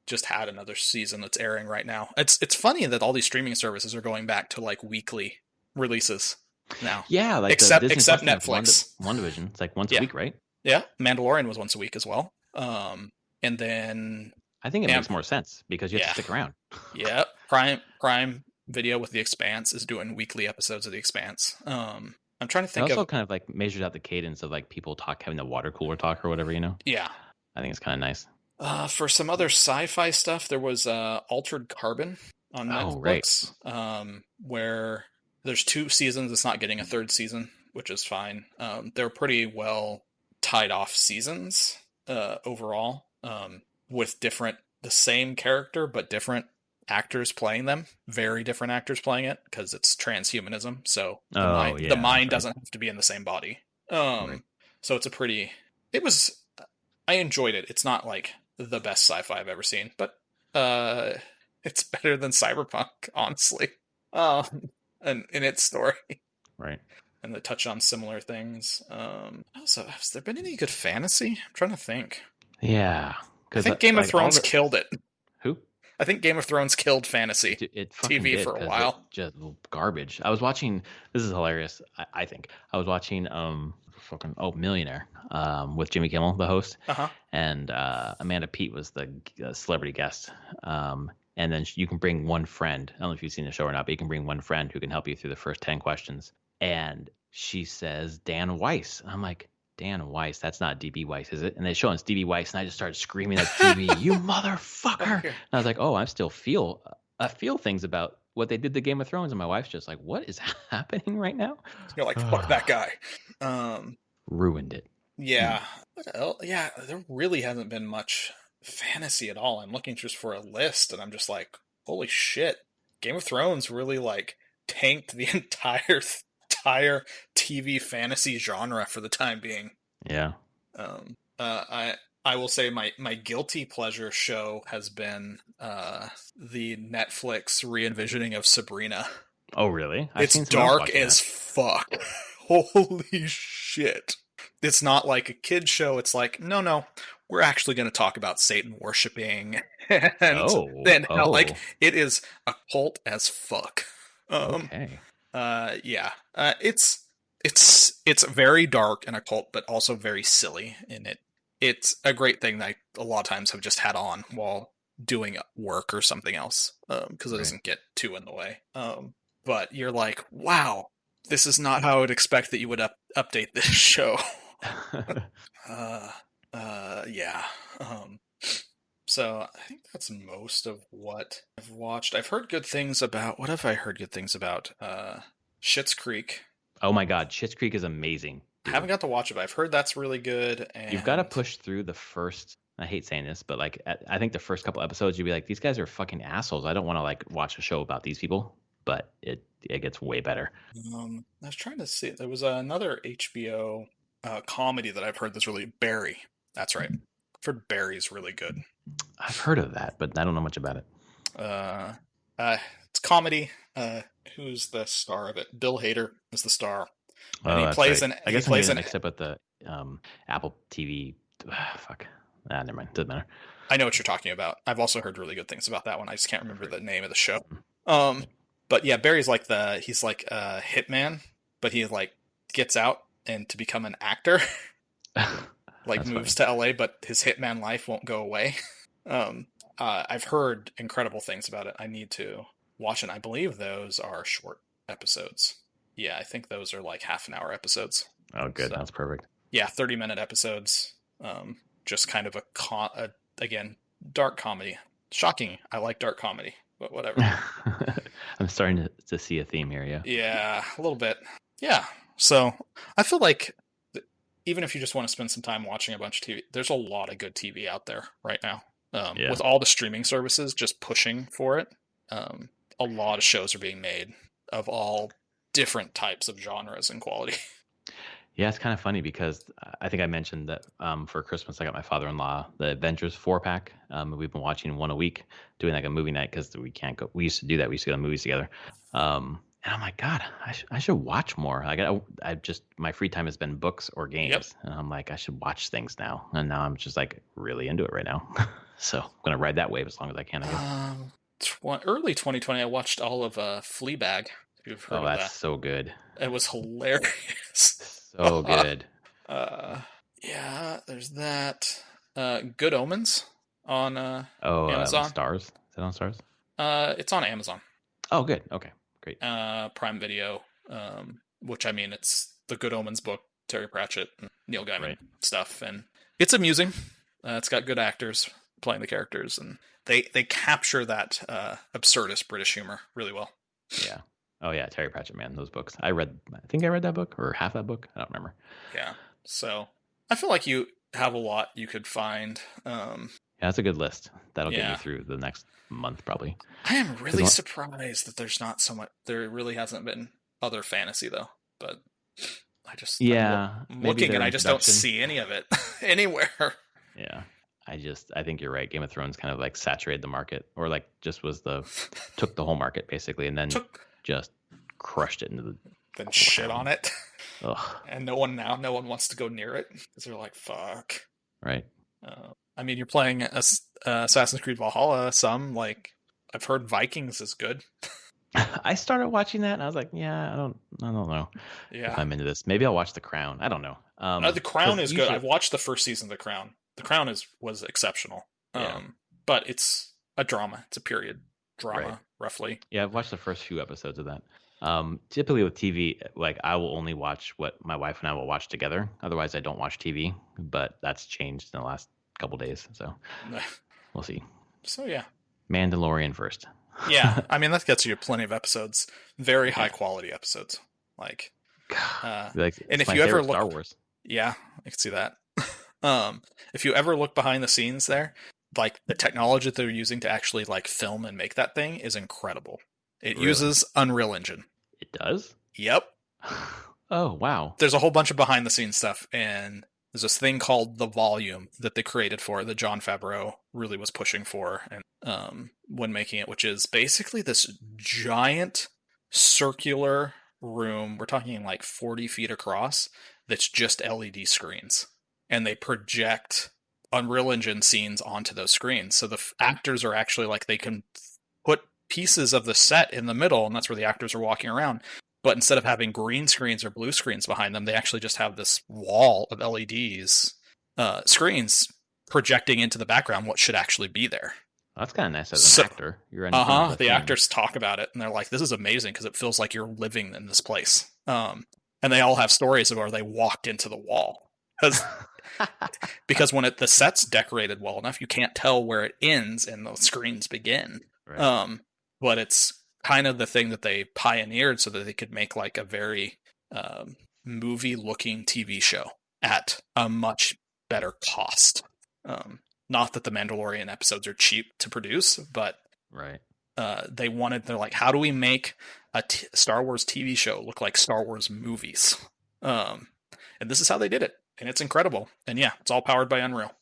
just had another season that's airing right now. It's funny that all these streaming services are going back to like weekly releases now. Yeah, like except Netflix. WandaVision. It's like once a week, right? Yeah, Mandalorian was once a week as well. And then I think it makes more sense because you have to stick around. Yeah, Prime Video with The Expanse is doing weekly episodes of The Expanse. I'm trying to think. It also kind of like measures out the cadence of like people having the water cooler talk or whatever, Yeah, I think it's kind of nice. For some other sci-fi stuff, there was Altered Carbon on Netflix, where there's 2 seasons. It's not getting a 3rd season, which is fine. They're pretty well tied off seasons overall, with the same character but different actors playing them, very different actors playing it, because it's transhumanism, so the mind doesn't have to be in the same body. So it's I enjoyed it. It's not like the best sci-fi I've ever seen, but it's better than Cyberpunk, honestly, and in its story, right, and they touch on similar things. Also, has there been any good fantasy? I'm trying to think. Yeah, I think Game of Thrones killed it. Who? I think Game of Thrones killed fantasy TV for a while. Just garbage. I was watching. This is hilarious. I think I was watching Millionaire with Jimmy Kimmel, the host, and Amanda Peet was the celebrity guest. And then you can bring one friend. I don't know if you've seen the show or not, but you can bring one friend who can help you through the first 10 questions. And she says Dan Weiss. I'm like, Dan Weiss, that's not DB Weiss, is it? And they show us DB Weiss, and I just started screaming at DB, you motherfucker. And I was like, oh, I feel things about what they did to Game of Thrones, and my wife's just like, "What is happening right now?" You're like, fuck that guy. Ruined it. Yeah. What else? Yeah, there really hasn't been much fantasy at all. I'm looking just for a list, and I'm just like, holy shit. Game of Thrones really like tanked the entire TV fantasy genre for the time being. Yeah. I will say my guilty pleasure show has been the Netflix re-envisioning of Sabrina. Oh, really? It's dark as fuck. Holy shit. It's not like a kid show. It's like, no, we're actually going to talk about Satan worshiping. And like, it is a cult as fuck. Okay. Yeah. It's very dark and occult, but also very silly in it. It's a great thing that I, a lot of times, have just had on while doing work or something else, because it doesn't get too in the way. But you're like, wow, this is not how I would expect that you would update this show. Yeah. So I think that's most of what I've watched. I've heard good things about. What have I heard good things about? Schitt's Creek. Oh my God, Schitt's Creek is amazing. Dude. I haven't got to watch it, but I've heard that's really good. And you've got to push through the first. I hate saying this, but like I think the first couple episodes, you'd be like, these guys are fucking assholes. I don't want to like watch a show about these people. But it gets way better. I was trying to see. There was another HBO comedy that I've heard that's really Barry. That's right. I've heard Barry's really good. I've heard of that, but I don't know much about it. It's comedy. Who's the star of it? Bill Hader is the star. And he plays right. I guess he plays except at the Apple TV. Fuck. Never mind. Doesn't matter. I know what you're talking about. I've also heard really good things about that one. I just can't remember the name of the show. But yeah, Barry's like he's like a hitman, but he like gets out and to become an actor. Like moves to LA, but his hitman life won't go away. I've heard incredible things about it. I need to watch it. I believe those are short episodes. Yeah, I think those are like half an hour episodes. Oh, good. So, that's perfect. Yeah, 30-minute episodes. Just kind of again, dark comedy. Shocking. I like dark comedy, but whatever. I'm starting to see a theme here, yeah. Yeah, a little bit. Yeah. So I feel like even if you just want to spend some time watching a bunch of TV, there's a lot of good TV out there right now. With all the streaming services just pushing for it, a lot of shows are being made of all different types of genres and quality. Yeah, it's kind of funny because I think I mentioned that for Christmas I got my father-in-law the Avengers 4-pack. We've been watching one a week, doing like a movie night because we can't go. We used to do that. We used to go to movies together. And I'm like, God, I should watch more. I just my free time has been books or games, and I'm like, I should watch things now. And now I'm just like really into it right now. So I'm gonna ride that wave as long as I can. I guess. Early 2020, I watched all of Fleabag. If you've heard of that. That's so good. It was hilarious. So good. Yeah, there's that. Good Omens on Amazon. Stars. Is it on Stars? It's on Amazon. Oh, good. Okay, great. Prime Video, which I mean, it's the Good Omens book, Terry Pratchett and Neil Gaiman stuff, and it's amusing. It's got good actors playing the characters, and they capture that absurdist British humor really well. Yeah. Oh yeah, Terry Pratchett, man, those books. I think I read that book or half that book. I don't remember. Yeah. So I feel like you have a lot you could find. Yeah, that's a good list. That'll get me through the next month probably. I am really surprised that there's not so much. There really hasn't been other fantasy though. But I just I'm looking and I just don't see any of it anywhere. Yeah. I think you're right. Game of Thrones kind of like saturated the market, or like just took the whole market basically, and then just crushed it into the. Then shit on it. Ugh. And no one wants to go near it because they're like, fuck. Right. I mean, you're playing Assassin's Creed Valhalla. Like I've heard Vikings is good. I started watching that and I was like, yeah, I don't know if I'm into this. Maybe I'll watch The Crown. I don't know. The Crown is good. I've watched the first season of The Crown. The Crown was exceptional. But it's a drama. It's a period drama, roughly. Yeah, I've watched the first few episodes of that. Typically with TV, like I will only watch what my wife and I will watch together. Otherwise, I don't watch TV. But that's changed in the last couple days, so we'll see. So yeah, Mandalorian first. Yeah, I mean that gets you plenty of episodes, very high quality episodes. Like, Like, and it's if my you ever favorite look, Star Wars. yeah, I can see that. If you ever look behind the scenes there, like the technology that they're using to actually like film and make that thing is incredible. It Really? uses Unreal Engine. It does? Yep. Oh, wow. There's a whole bunch of behind the scenes stuff, and there's this thing called the volume that they created for that Jon Favreau really was pushing for, and when making it, which is basically this giant circular room. We're talking like 40 feet across. That's just LED screens, and they project Unreal Engine scenes onto those screens. So the actors are actually like they can put pieces of the set in the middle, and that's where the actors are walking around. But instead of having green screens or blue screens behind them, they actually just have this wall of LEDs, screens projecting into the background what should actually be there. That's kind of nice as an actor. You're in front of the The thing. actors talk about it, and they're like, "This is amazing because it feels like you're living in this place." And they all have stories of where they walked into the wall because when the set's decorated well enough, you can't tell where it ends and the screens begin. Right. But it's kind of the thing that they pioneered so that they could make like a very movie-looking TV show at a much better cost. Not that the Mandalorian episodes are cheap to produce, but Right. they're like, how do we make a Star Wars TV show look like Star Wars movies? And this is how they did it, and it's incredible. And yeah, it's all powered by Unreal.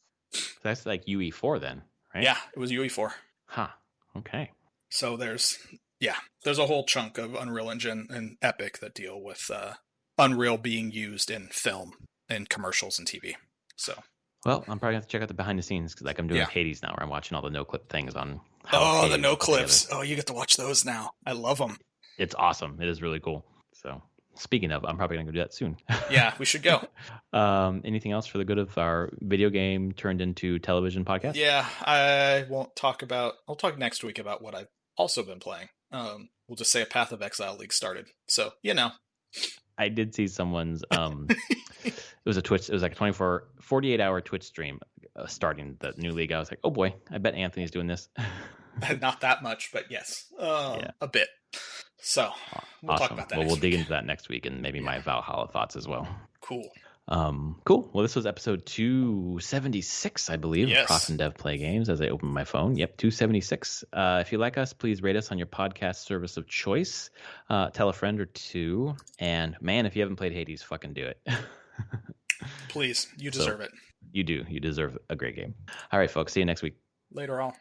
That's like UE4 then, right? Yeah, it was UE4. Huh. Okay. So there's a whole chunk of Unreal Engine and Epic that deal with Unreal being used in film and commercials and TV. So, well, I'm probably gonna have to check out the behind the scenes because like I'm doing Hades now, where I'm watching all the no clip things on. How the no clips! Oh, you get to watch those now. I love them. It's awesome. It is really cool. So, speaking of, I'm probably gonna go do that soon. Yeah, we should go. Anything else for the good of our video game turned into television podcast? Yeah, I won't talk about. I'll talk next week about what I've also been playing. We'll just say a Path of Exile League started. So, I did see someone's it was a Twitch, it was like a 48-hour Twitch stream starting the new league. I was like, oh boy, I bet Anthony's doing this. Not that much, but yes, a bit. So we'll talk about that. Well, we'll dig into that next week and maybe my Valhalla thoughts as well. Cool. Cool. Well, this was episode 276, I believe, yes. of Prof and Dev Play Games as I open my phone. Yep, 276. If you like us, please rate us on your podcast service of choice. Tell a friend or two. And man, if you haven't played Hades, fucking do it. Please, you deserve it. You do. You deserve a great game. All right, folks. See you next week. Later on.